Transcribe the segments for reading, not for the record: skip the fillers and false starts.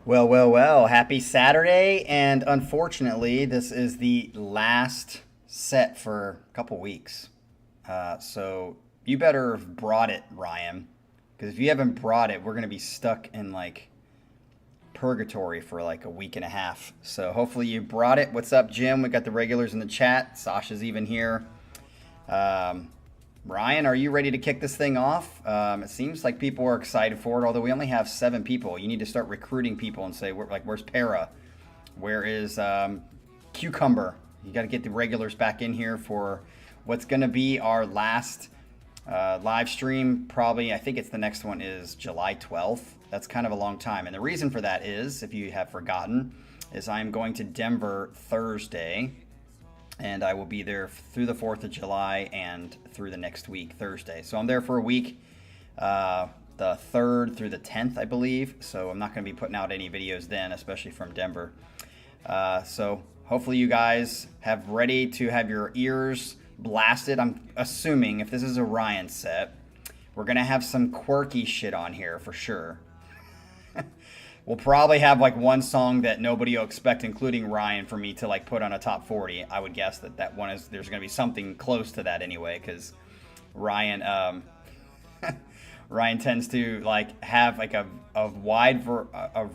Well, well, well. Happy Saturday. And unfortunately, this is the last set for a couple weeks. So you better have brought it, Ryan. Because if you haven't brought it, we're going to be stuck in like purgatory for like a week and a half. So hopefully you brought it. What's up, Jim? We got the regulars in the chat. Sasha's even here. Um, Ryan, are you ready to kick this thing off? It seems like people are excited for it, although we only have 7 people. You need to start recruiting people and say, where's Para? Where is Cucumber? You got to get the regulars back in here for what's going to be our last live stream. Probably, I think it's the next one is July 12th. That's kind of a long time. And the reason for that is, if you have forgotten, is I'm going to Denver Thursday. And I will be there through the 4th of July and through the next week, Thursday. So I'm there for a week, the 3rd through the 10th, I believe. So I'm not going to be putting out any videos then, especially from Denver. So hopefully you guys have ready to have your ears blasted. I'm assuming if this is a Ryan set, we're going to have some quirky shit on here for sure. We'll probably have like one song that nobody will expect, including Ryan, for me to like put on a top 40. I would guess that one is, there's going to be something close to that anyway, because Ryan, Ryan tends to like have like a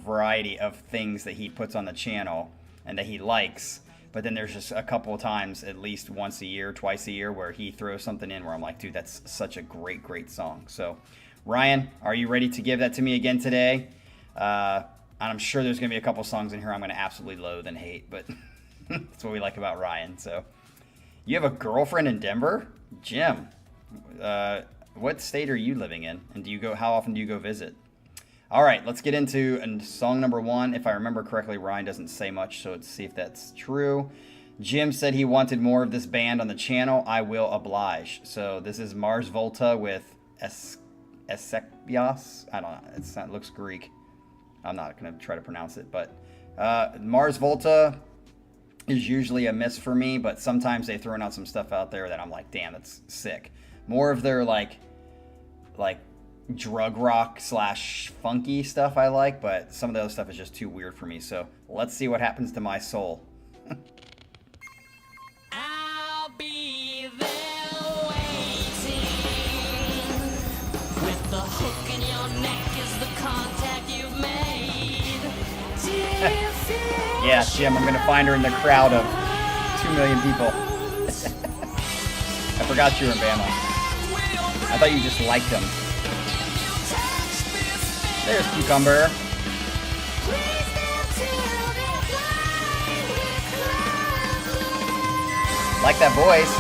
variety of things that he puts on the channel and that he likes. But then there's just a couple of times, at least once a year, twice a year, where he throws something in where I'm like, dude, that's such a great song. So Ryan, are you ready to give that to me again today? And I'm sure there's going to be a couple songs in here I'm going to absolutely loathe and hate, but that's what we like about Ryan. So, you have a girlfriend in Denver? Jim, what state are you living in? And how often do you go visit? All right, let's get into song number 1. If I remember correctly, Ryan doesn't say much, so let's see if that's true. Jim said he wanted more of this band on the channel. I will oblige. So, this is Mars Volta with Esekias. I don't know. It looks Greek. I'm not going to try to pronounce it, but Mars Volta is usually a miss for me, but sometimes they throwing out some stuff out there that I'm like, damn, that's sick. More of their like drug rock / funky stuff I like, but some of the other stuff is just too weird for me. So let's see what happens to my soul. I'll be there waiting with the hook in your neck is the contact you've made. Yeah, Jim, I'm going to find her in the crowd of 2 million people. I forgot you were in Bama. I thought you just liked them. There's Cucumber. Like that voice.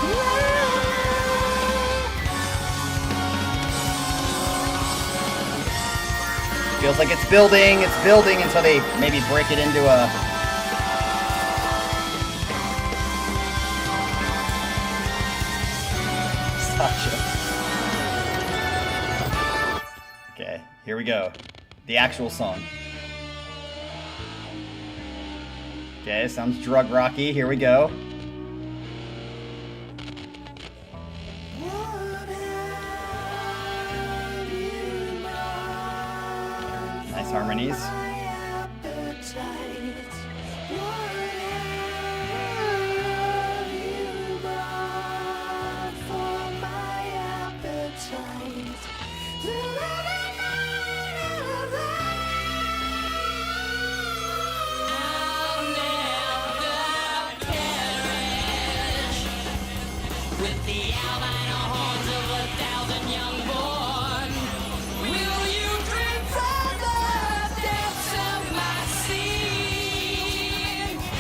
Feels like it's building until they maybe break it into a... Sasha. Okay, here we go. The actual song. Okay, sounds drug rocky. Here we go. Nice harmonies.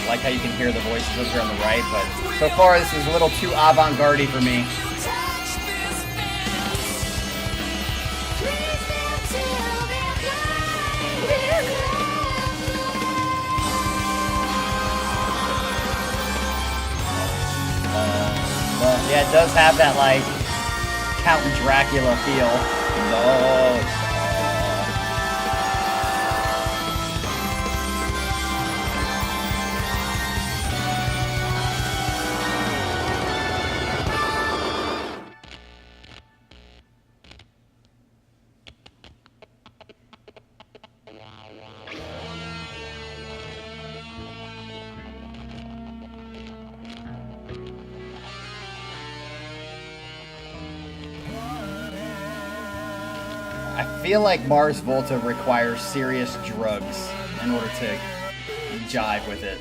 Like how you can hear the voices over here on the right, but so far this is a little too avant-garde for me. Yeah, it does have that like Count Dracula feel. Oh. I feel like Mars Volta requires serious drugs in order to jive with it.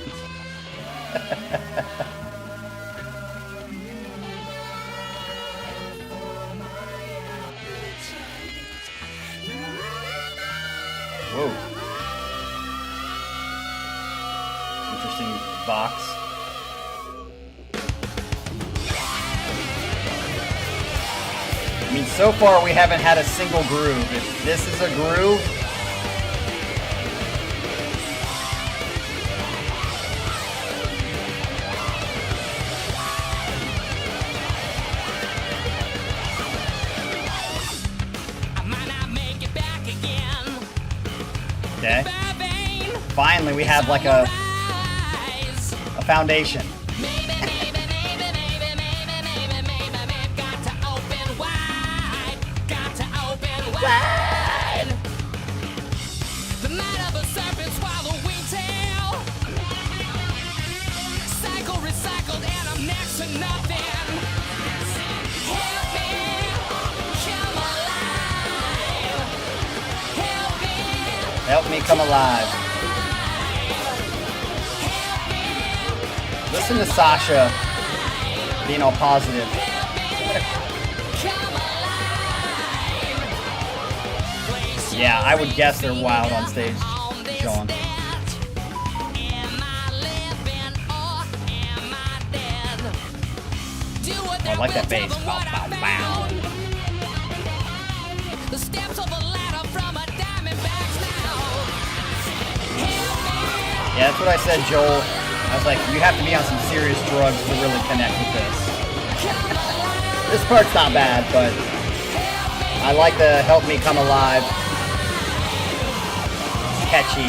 Whoa. Interesting box. I mean, so far we haven't had a single groove. If this is a groove, okay. Finally, we have like a foundation. The night of a serpent swallow wingtail. Cycle recycled and I'm next to nothing. Help me come alive. Help me come alive. Listen to Sasha being all positive. Yeah, I would guess they're wild on stage, John. Oh, I like that bass. Bow, bow, bow. The steps of a ladder from a diamondback's now. Yeah, that's what I said, Joel. I was like, you have to be on some serious drugs to really connect with this. This part's not bad, but I like the Help Me Come Alive. Catchy.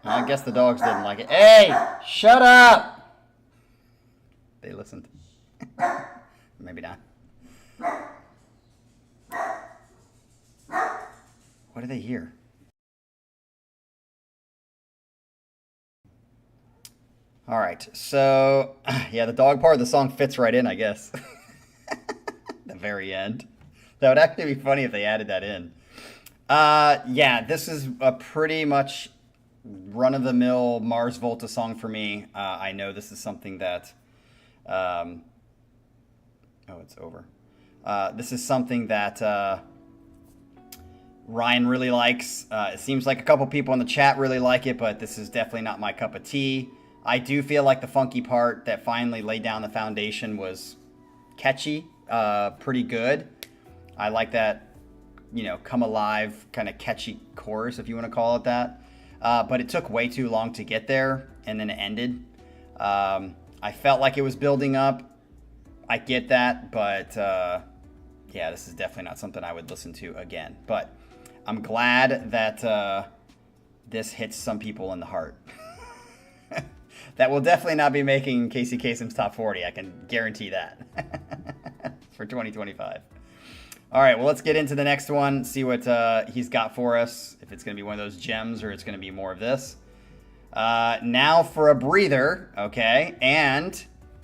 I guess the dogs didn't like it. Hey, shut up! They listened. Maybe not. What do they hear? All right, so yeah, the dog part of the song fits right in, I guess. The very end. That would actually be funny if they added that in. Yeah, this is a pretty much run-of-the-mill Mars Volta song for me. I know this is something that... oh, it's over. This is something that Ryan really likes. It seems like a couple people in the chat really like it, but this is definitely not my cup of tea. I do feel like the funky part that finally laid down the foundation was catchy, pretty good. I like that, you know, come alive kind of catchy chorus, if you want to call it that. But it took way too long to get there, and then it ended. I felt like it was building up. I get that, but yeah, this is definitely not something I would listen to again. But I'm glad that this hits some people in the heart. That will definitely not be making Casey Kasem's top 40. I can guarantee that. For 2025. All right, well, let's get into the next one, see what he's got for us, if it's going to be one of those gems or it's going to be more of this. Now for a breather, okay, and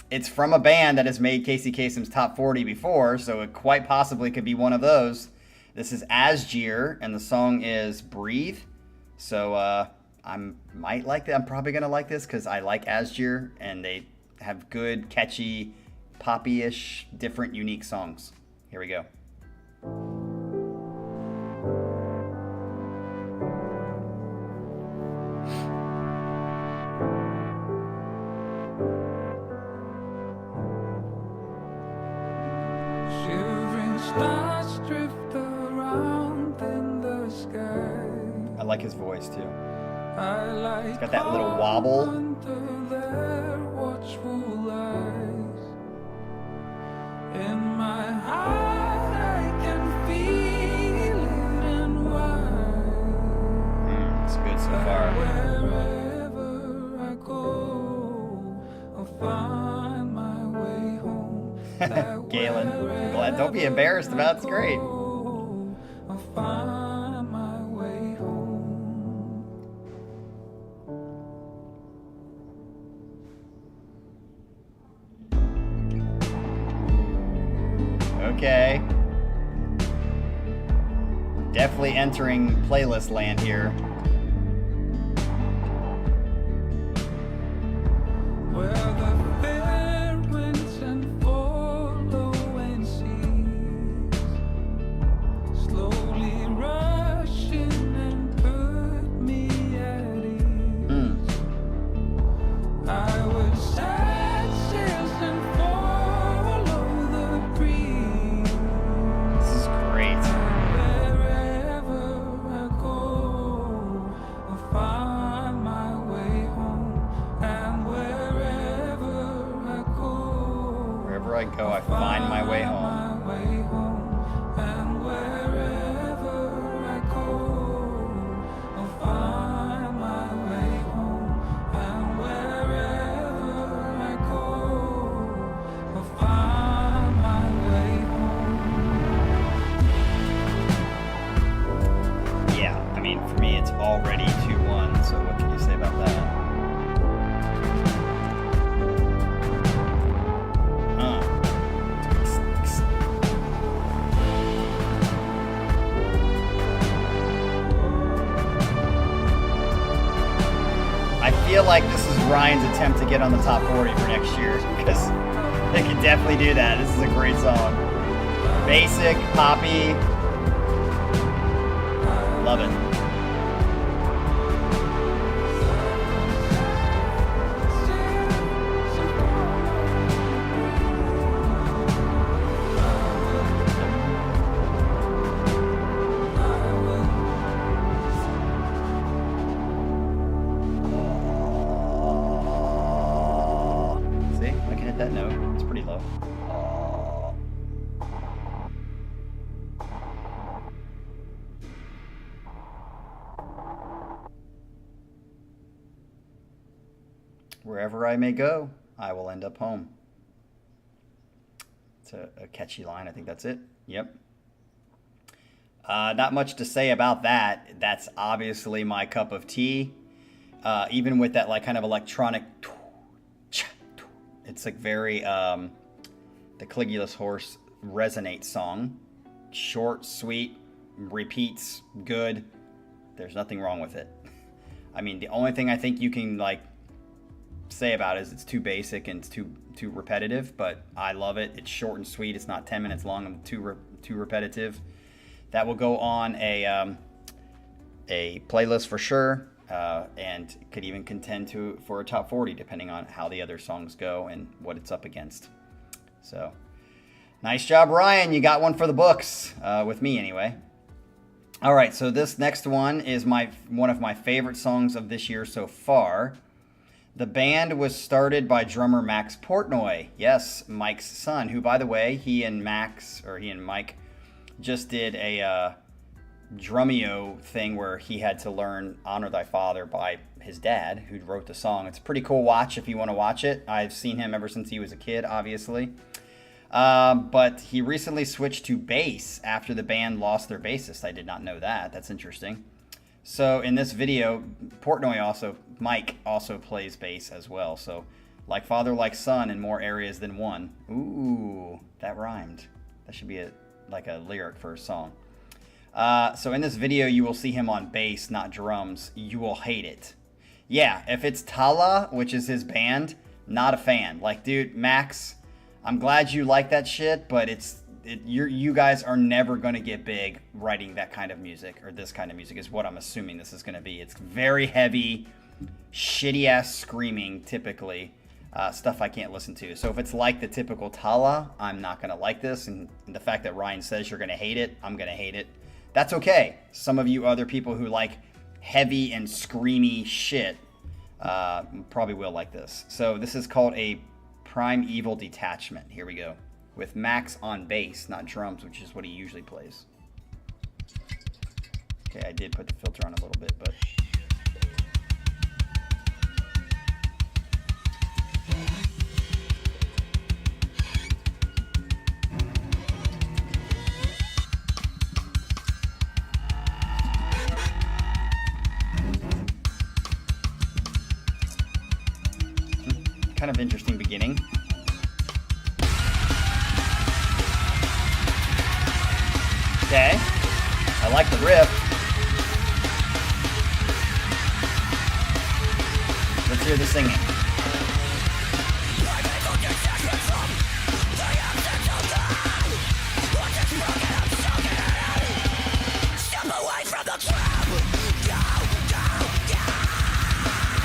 it's from a band that has made Casey Kasem's top 40 before, so it quite possibly could be one of those. This is Asgeir, and the song is Breathe. So I might like that. I'm probably going to like this because I like Asgeir, and they have good, catchy, poppy-ish, different, unique songs. Here we go. Shivering stars drift around in the sky. I like his voice too. I like He's got that little wobble. under their watchful eyes. In my heart I find my way home. That Galen, I'm glad. Don't be embarrassed about it. It's great. I'll find my way home. Okay. Definitely entering playlist land here. Where the fair winds and following seas slowly rushing and put me at ease. I would set sails and follow the breeze. This is great. Wherever I go, I'll find my way home. And wherever I go, Wherever I go, I find my way home. my way home. And wherever I go, I'll find my way home. And wherever I go, I'll find my way home. Yeah, I mean, for me, it's already 2-1, so what can you say about that? I feel like this is Ryan's attempt to get on the top 40 for next year, because they can definitely do that. This is a great song. Basic, poppy. Love it. See, I can hit that note. It's pretty low. Wherever I may go, I will end up home. It's a catchy line. I think that's it. Yep. Not much to say about that. That's obviously my cup of tea. Even with that like kind of electronic, it's like very the Caligula's Horse Resonate song. Short, sweet, repeats, good. There's nothing wrong with it. I mean, the only thing I think you can like say about it is it's too basic and it's too repetitive, but I love it. It's short and sweet. It's not 10 minutes long and too repetitive. That will go on a playlist for sure, and could even contend for a top 40 depending on how the other songs go and what it's up against. So nice job, Ryan. You got one for the books, with me anyway. All right, so this next one is one of my favorite songs of this year so far. The band was started by drummer Max Portnoy. Yes, Mike's son, who, by the way, he and Mike just did a Drumeo thing where he had to learn Honor Thy Father by his dad, who wrote the song. It's a pretty cool watch if you want to watch it. I've seen him ever since he was a kid, obviously. But he recently switched to bass after the band lost their bassist. I did not know that. That's interesting. So in this video, Mike also plays bass as well. So like father, like son in more areas than one. Ooh, that rhymed. That should be a lyric for a song. So in this video, you will see him on bass, not drums. You will hate it. Yeah, if it's Tallah, which is his band, not a fan. Like, dude, Max, I'm glad you like that shit, but you guys are never going to get big writing that kind of music, or this kind of music is what I'm assuming this is going to be. It's very heavy, shitty-ass screaming, typically. Stuff I can't listen to. So if it's like the typical Tallah, I'm not going to like this. And the fact that Ryan says you're going to hate it, I'm going to hate it. That's okay. Some of you other people who like heavy and screamy shit probably will like this. So this is called a Primeval Detachment. Here we go. With Max on bass, not drums, which is what he usually plays. Okay, I did put the filter on a little bit, but... kind of interesting beginning. Okay, I like the riff. Let's hear the singing.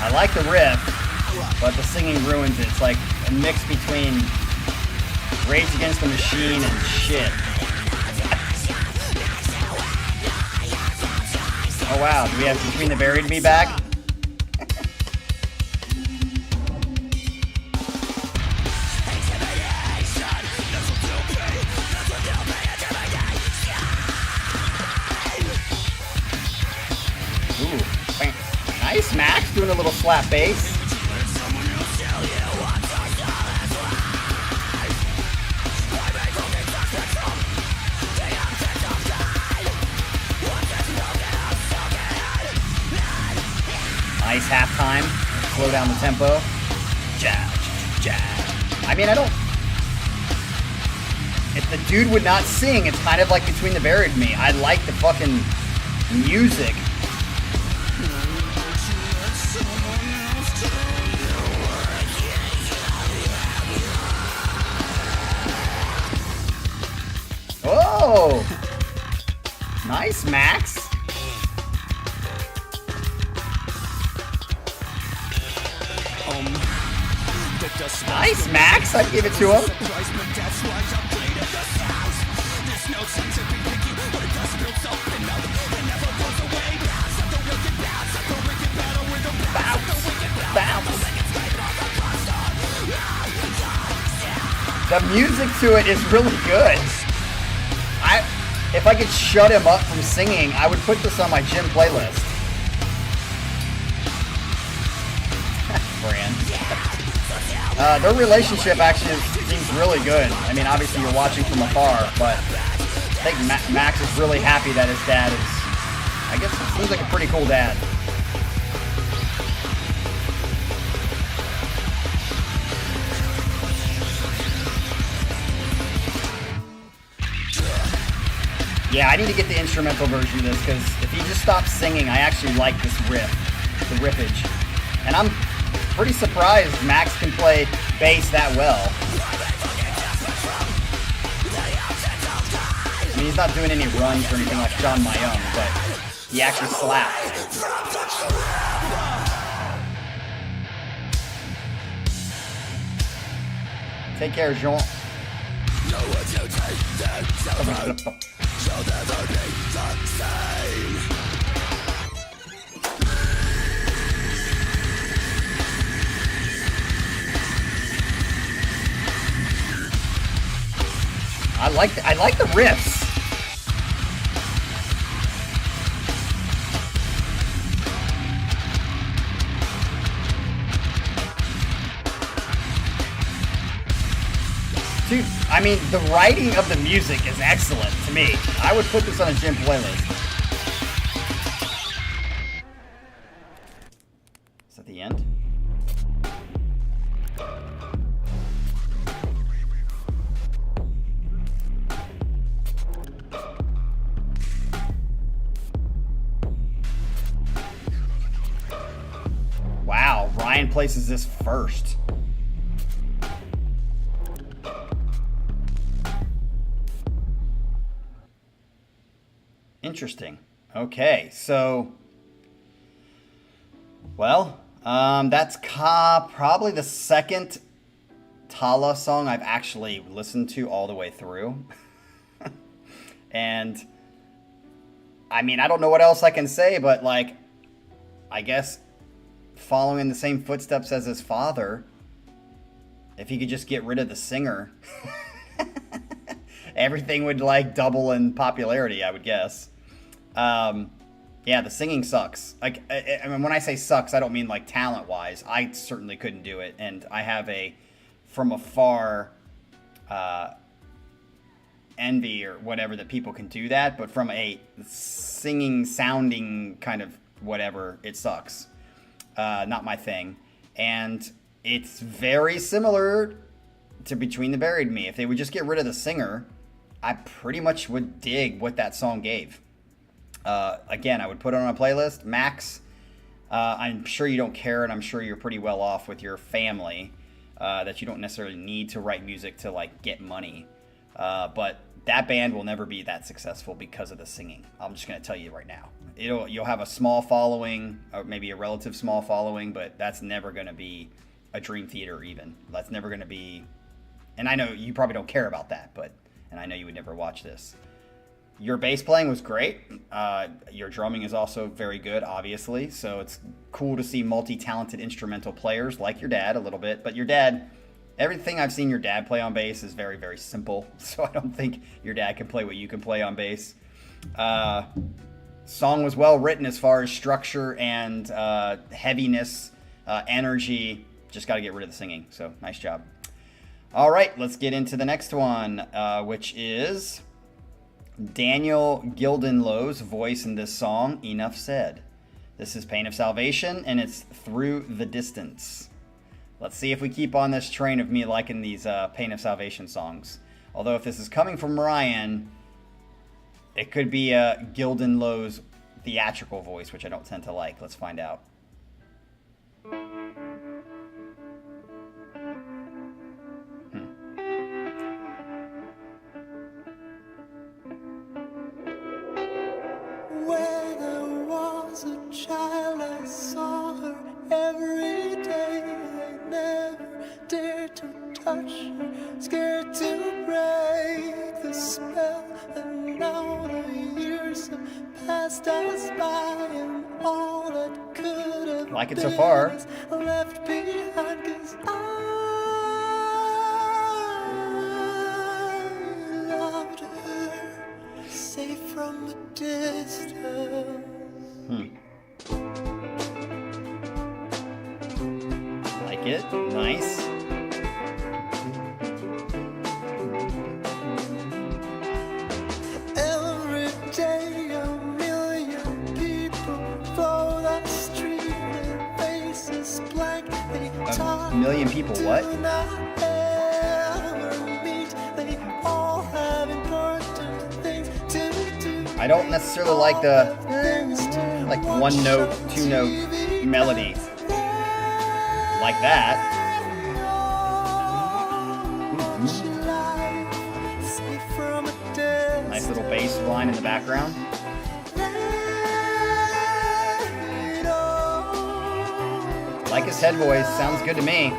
I like the riff, but the singing ruins it. It's like a mix between Rage Against the Machine and shit. Oh wow, do we have Between the Buried Me back? Nice, Max, doing a little slap bass. Nice halftime. Slow down the tempo. Jab, jab. I mean, I don't... If the dude would not sing, it's kind of like Between the Buried Me. I like the fucking music. Oh! Nice, Max. Nice, Max. I give it to him. Bounce. The music to it is really good. If I could shut him up from singing, I would put this on my gym playlist. Brand. Their relationship actually seems really good. I mean, obviously you're watching from afar, but I think Max is really happy that his dad is, I guess it seems like a pretty cool dad. Yeah, I need to get the instrumental version of this, because if he just stops singing, I actually like this riff, the riffage. And I'm pretty surprised Max can play bass that well. I mean, he's not doing any runs or anything like John Mayone, but he actually slaps. Take care, Jean. I like the riffs. Dude, I mean, the writing of the music is excellent to me. I would put this on a gym playlist. Is that the end? Wow, Ryan places this first. Interesting. Okay, so, well, that's probably the second Tallah song I've actually listened to all the way through. And, I mean, I don't know what else I can say, but, like, I guess following the same footsteps as his father, if he could just get rid of the singer, everything would, like, double in popularity, I would guess. Yeah, the singing sucks. Like, I mean, when I say sucks, I don't mean like talent-wise. I certainly couldn't do it, and I have a from afar envy or whatever that people can do that. But from a singing, sounding kind of whatever, it sucks. Not my thing. And It's very similar to Between the Buried and Me. If they would just get rid of the singer, I pretty much would dig what that song gave. Again, I would put it on a playlist. Max, I'm sure you don't care, and I'm sure you're pretty well off with your family, that you don't necessarily need to write music to like get money. But that band will never be that successful because of the singing. I'm just going to tell you right now. You'll have a small following, or maybe a relative small following, but that's never going to be a Dream Theater even. That's never going to be, and I know you probably don't care about that, and I know you would never watch this. Your bass playing was great. Your drumming is also very good, obviously. So it's cool to see multi-talented instrumental players like your dad a little bit. But your dad, everything I've seen your dad play on bass is very, very simple. So I don't think your dad can play what you can play on bass. Song was well written as far as structure and heaviness, energy. Just got to get rid of the singing. So nice job. All right, let's get into the next one, which is Daniel Gildenlow's voice in this song, Enough Said. This is Pain of Salvation, and it's Through the Distance. Let's see if we keep on this train of me liking these Pain of Salvation songs. Although if this is coming from Ryan, it could be Gildenlow's theatrical voice, which I don't tend to like. Let's find out. Child, I saw her every day. I never dared to touch her, scared to break the spell. And now the years have passed us by, and all that could have like it so far. is left behind. 'Cause I loved her, safe from a distance. Like it. Nice. Every day a million people flow the street, their faces blank. They A million people what? do not ever meet. They all have important things to do. I don't necessarily like the like one note, two note melody like that. Nice little bass line in the background. Like his head voice, sounds good to me.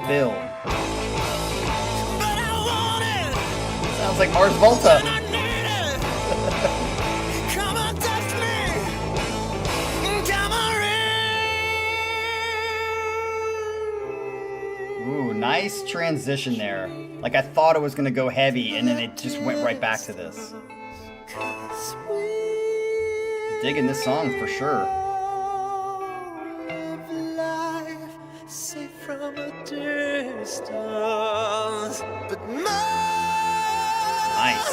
Bill. Sounds like Mars Volta. Ooh, nice transition there. Like I thought it was gonna go heavy, and then it just went right back to this. Digging this song for sure. Nice.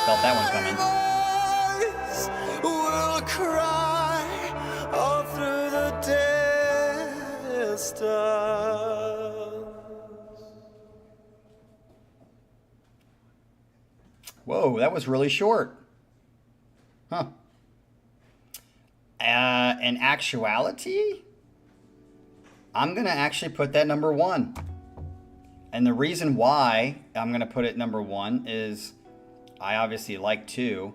Felt that one coming. Will cry all through the distance. Whoa, that was really short. Huh. In actuality, I'm going to actually put that number one. And the reason why I'm going to put it number one is I obviously like 2,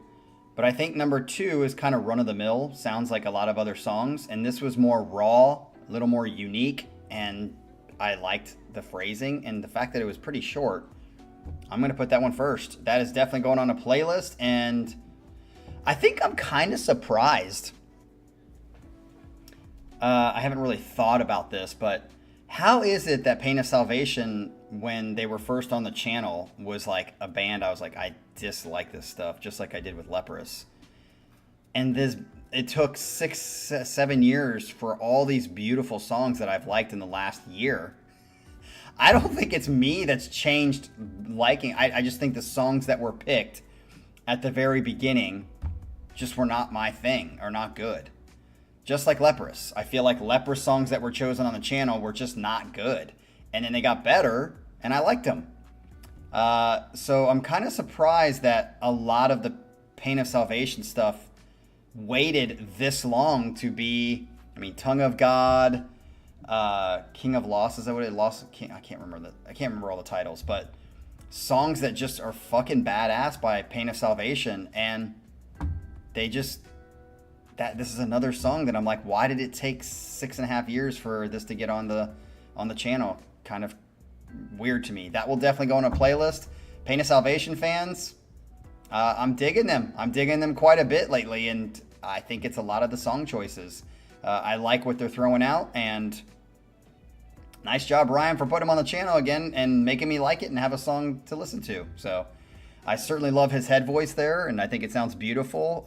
but I think number 2 is kind of run-of-the-mill, sounds like a lot of other songs, and this was more raw, a little more unique, and I liked the phrasing and the fact that it was pretty short. I'm going to put that one first. That is definitely going on a playlist, and I think I'm kind of surprised I haven't really thought about this, but how is it that Pain of Salvation, when they were first on the channel, was like a band I was like, I dislike this stuff, just like I did with Leprous. And it took 6-7 years for all these beautiful songs that I've liked in the last year. I don't think it's me that's changed liking. I just think the songs that were picked at the very beginning just were not my thing, or not good. Just like Leprous. I feel like Leprous songs that were chosen on the channel were just not good. And then they got better, and I liked them. So I'm kind of surprised that a lot of the Pain of Salvation stuff waited this long to be, I mean, Tongue of God, King of Loss, is that what it lost? I can't remember all the titles, but songs that just are fucking badass by Pain of Salvation, and they just, this is another song that I'm like, why did it take 6.5 years for this to get on the channel? Kind of weird to me. That will definitely go on a playlist. Pain of Salvation fans, I'm digging them. I'm digging them quite a bit lately, and I think it's a lot of the song choices. I like what they're throwing out, and nice job, Ryan, for putting them on the channel again and making me like it and have a song to listen to. So I certainly love his head voice there, and I think it sounds beautiful.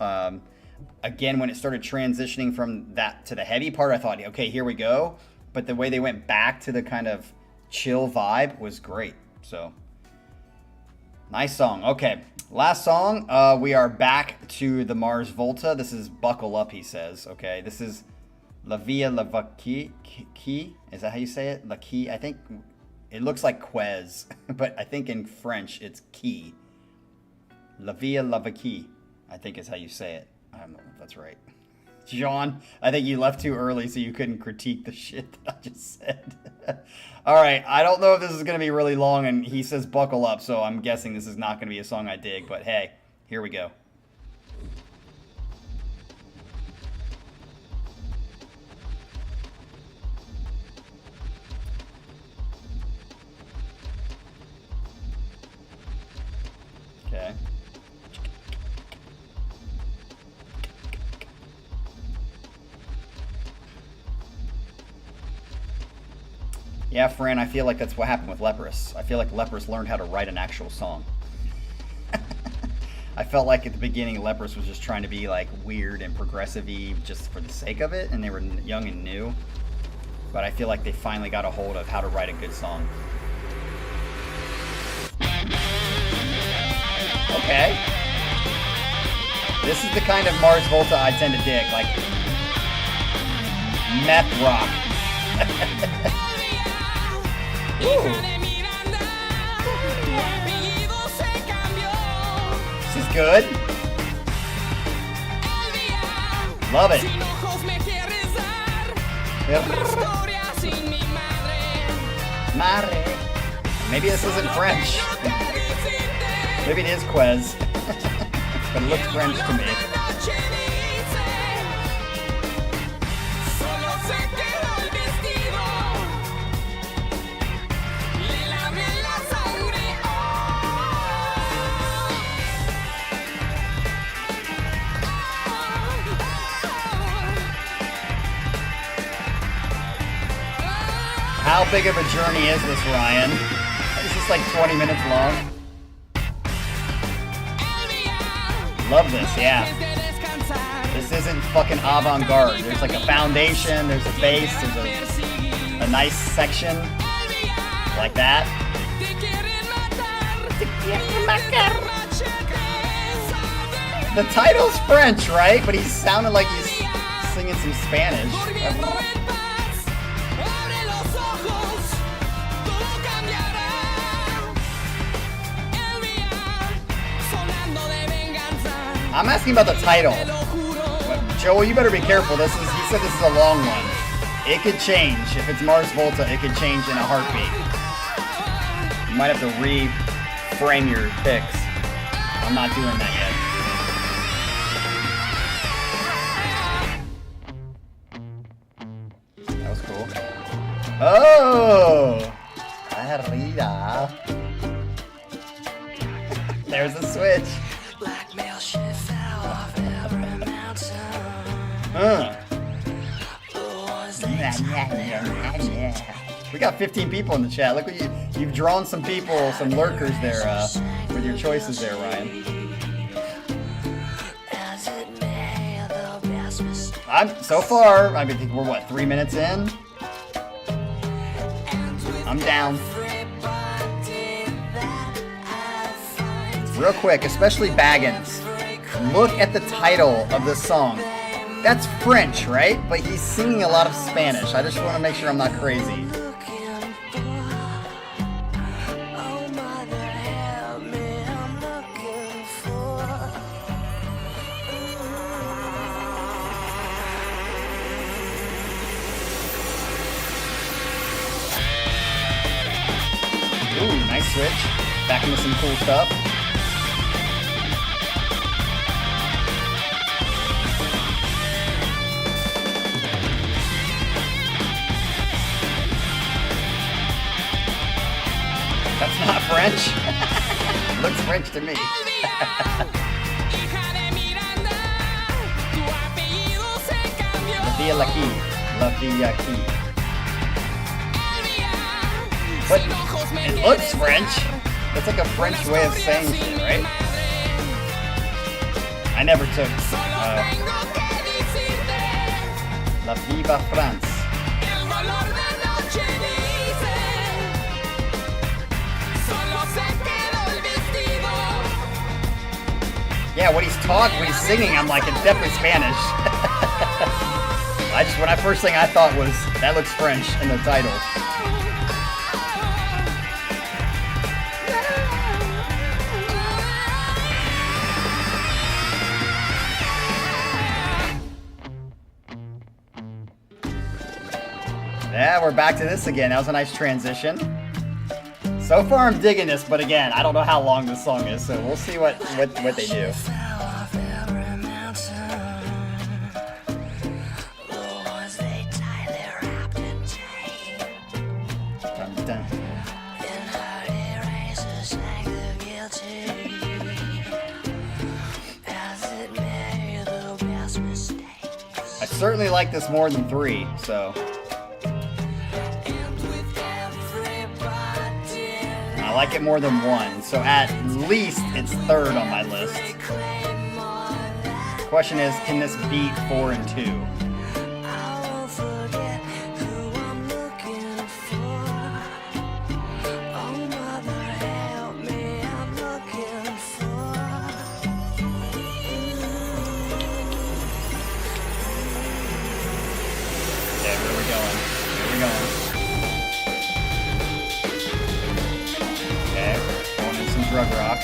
Again, when it started transitioning from that to the heavy part, I thought, okay, here we go. But the way they went back to the kind of chill vibe was great. So nice song. Okay, last song. We are back to the Mars Volta. This is Buckle Up, he says. Okay, this is La Via La Vaki. Is that how you say it? La Key. I think it looks like Quez, but I think in French it's Key. La Via La Vaki, I think is how you say it. I don't know if that's right. John, I think you left too early so you couldn't critique the shit that I just said. All right, I don't know if this is going to be really long, and he says buckle up, so I'm guessing this is not going to be a song I dig, but hey, here we go. Okay. Yeah, Fran, I feel like that's what happened with Leprous. I feel like Leprous learned how to write an actual song. I felt like at the beginning Leprous was just trying to be like weird and progressive-y just for the sake of it, and they were young and new. But I feel like they finally got a hold of how to write a good song. Okay. This is the kind of Mars Volta I tend to dig, like meth rock. This is good. Love it. Yep. Mare. Maybe this isn't French. Maybe it is Quez. But it looks French to me. How big of a journey is this, Ryan? Is this like 20 minutes long? Love this, yeah. This isn't fucking avant-garde. There's like a foundation, there's a bass, there's a nice section. Like that. The title's French, right? But he's sounding like he's singing some Spanish. I'm asking about the title. Joel, you better be careful. He said this is a long one. It could change. If it's Mars Volta, it could change in a heartbeat. You might have to reframe your picks. I'm not doing that yet. That was cool. Oh! Arriba. There's the switch. Blackmail shit fell off every mountain. Huh. The one We got 15 people in the chat. Look what you've drawn some people, some lurkers there with your choices there, Ryan. So far, I think we're what, 3 minutes in? I'm down. Real quick, especially Baggins. Look at the title of this song. That's French, right? But he's singing a lot of Spanish. I just want to make sure I'm not crazy. Ooh, nice switch. Back into some cool stuff. That's not French. Looks French to me. La Via Laki. La Via Laki. But it looks French. That's like a French way of saying shit, right? I never took La Viva France. Yeah, when he's singing, I'm like, it's definitely Spanish. First thing I thought was, that looks French in the title. Yeah, we're back to this again. That was a nice transition. So far, I'm digging this, but again, I don't know how long this song is, so we'll see what they do. Dun, dun. I certainly like this more than 3, so. I like it more than 1, so at least it's 3rd on my list. Question is, can this beat 4 and 2? Okay, where are we going? Where are we going? Drug rock.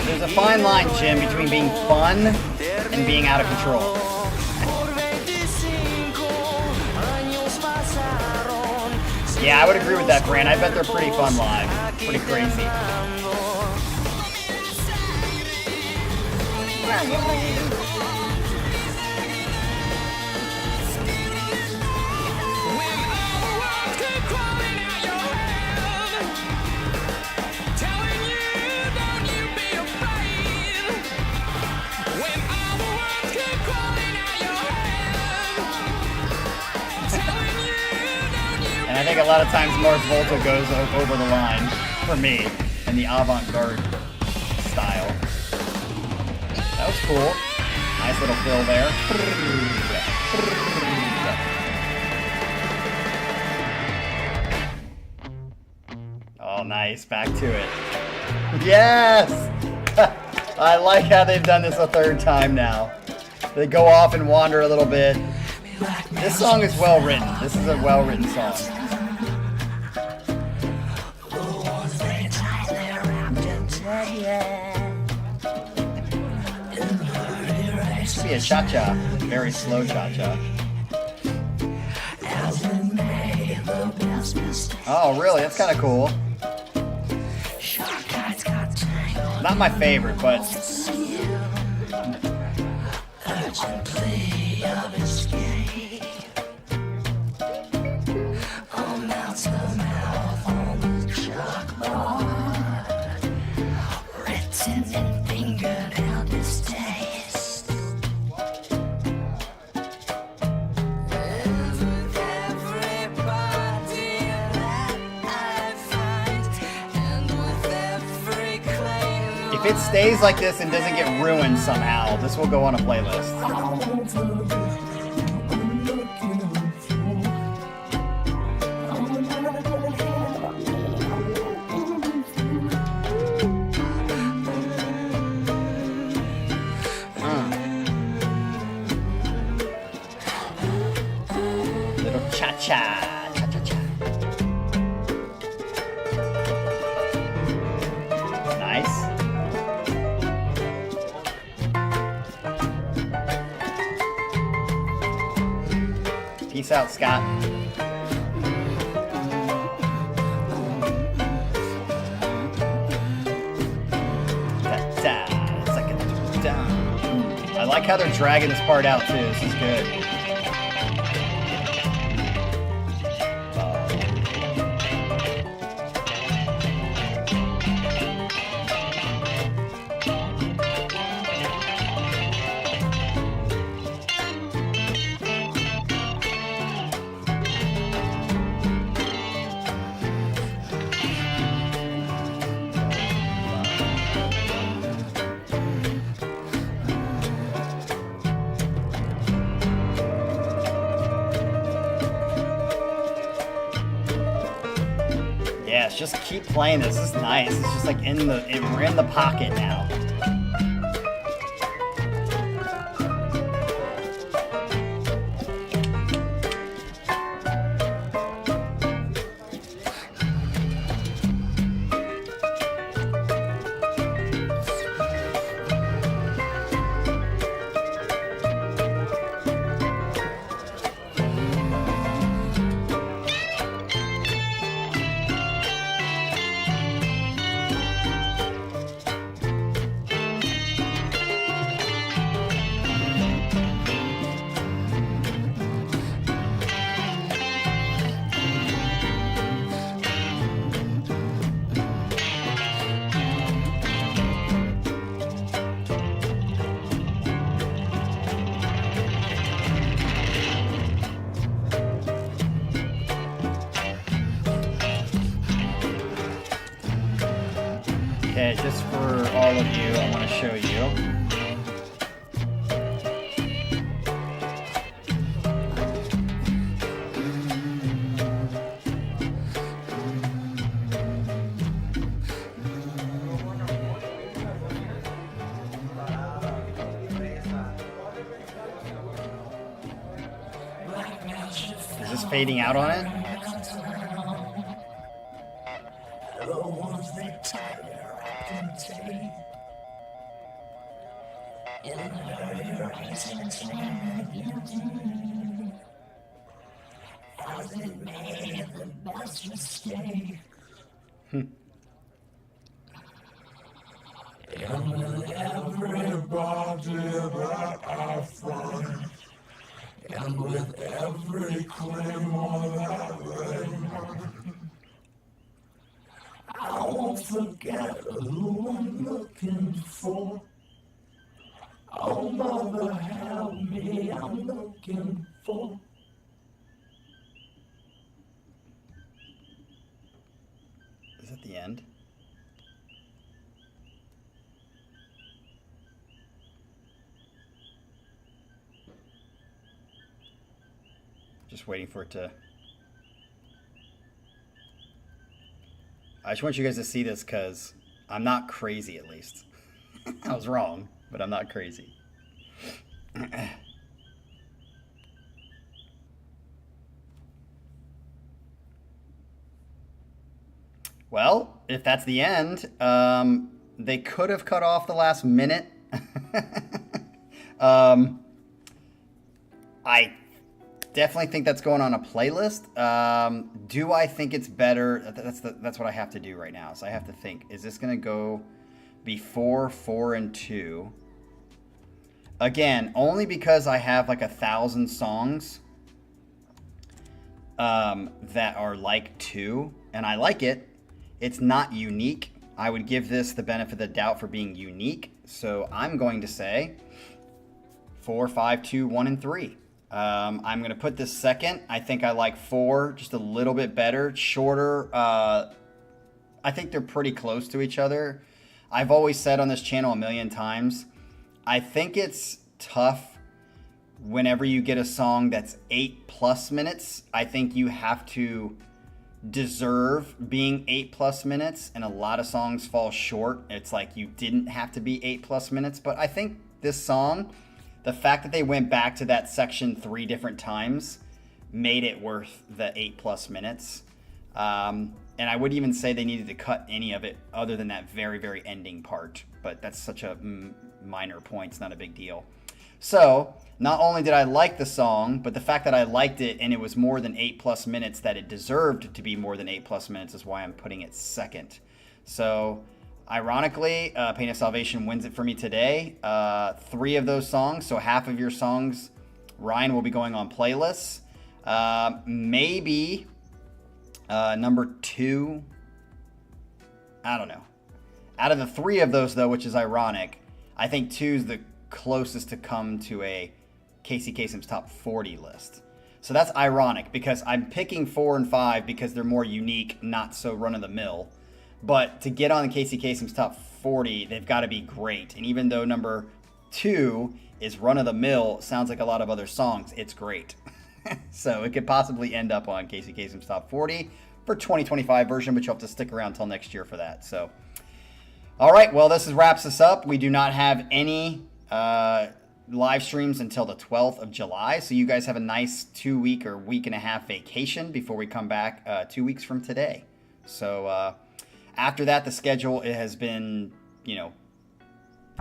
There's a fine line, Jim, between being fun and being out of control. Yeah, I would agree with that, Fran. I bet they're pretty fun live. Pretty crazy. And I think a lot of times Mars Volta goes over the line for me in the avant-garde style. That was cool. Nice little fill there. Oh, nice. Back to it. Yes! I like how they've done this a 3rd time now. They go off and wander a little bit. This song is well written. This is a well written song. This should be a cha-cha. Very slow cha-cha. Oh, really? That's kind of cool. Not my favorite, but of escape. On mouth to mouth on the chalkboard, written and fingered out this taste. And with everybody that I find, and with every claim. If it stays like this and doesn't get ruined somehow, this will go on a playlist. Little cha-cha, cha-cha-cha. Nice. Peace out, Scott. Da-da. It's like a da. I like how they're dragging this part out too. This is good. Yes, just keep playing this. This is nice. It's just like we're in the pocket now. Okay, just for all of you, I want to show you. Is this fading out on it? Everybody that I find, and with every claim that I won't forget who I'm looking for. Oh, mother, help me, I'm looking for. Is that the end? Just waiting for it to... I just want you guys to see this because I'm not crazy, at least. I was wrong, but I'm not crazy. Well, if that's the end, they could have cut off the last minute. I definitely think that's going on a playlist. Do I think it's better? That's what I have to do right now. So I have to think, is this going to go before 4 and 2? Again, only because I have like 1,000 songs that are like 2, and I like it. It's not unique. I would give this the benefit of the doubt for being unique. So I'm going to say 4, 5, 2, 1, and 3. I'm going to put this second. I think I like 4 just a little bit better. Shorter. I think they're pretty close to each other. I've always said on this channel a million times, I think it's tough whenever you get a song that's 8+ minutes. I think you have to deserve being 8+ minutes, and a lot of songs fall short. It's like you didn't have to be 8+ minutes, but I think this song, the fact that they went back to that section 3 different times made it worth the 8+ minutes. And I wouldn't even say they needed to cut any of it other than that very, very ending part. But that's such a minor point. It's not a big deal. So not only did I like the song, but the fact that I liked it and it was more than 8+ minutes, that it deserved to be more than 8+ minutes, is why I'm putting it second. So ironically, Pain of Salvation wins it for me today. 3 of those songs, so half of your songs, Ryan, will be going on playlists. Maybe number 2, I don't know. Out of the 3 of those, though, which is ironic, I think 2 is the closest to come to a Casey Kasem's top 40 list. So that's ironic because I'm picking 4 and 5 because they're more unique, not so run-of-the-mill. But to get on Casey Kasem's top 40, they've got to be great. And even though number 2 is run-of-the-mill, sounds like a lot of other songs, it's great. So it could possibly end up on Casey Kasem's top 40 for 2025 version, but you'll have to stick around till next year for that. So, all right, well, this wraps us up. We do not have any live streams until the 12th of July. So you guys have a nice 2-week or week and a half vacation before we come back 2 weeks from today. So after that, the schedule has been,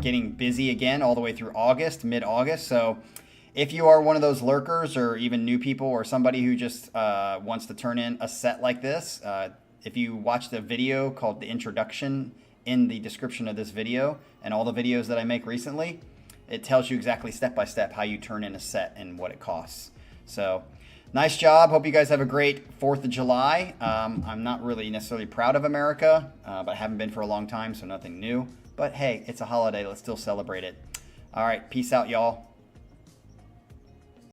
getting busy again all the way through August, mid-August. So if you are one of those lurkers or even new people or somebody who just wants to turn in a set like this, if you watch the video called The Introduction in the description of this video and all the videos that I make recently, it tells you exactly step by step how you turn in a set and what it costs. So nice job. Hope you guys have a great 4th of July. I'm not really necessarily proud of America, but I haven't been for a long time, so nothing new. But hey, it's a holiday. Let's still celebrate it. All right. Peace out, y'all.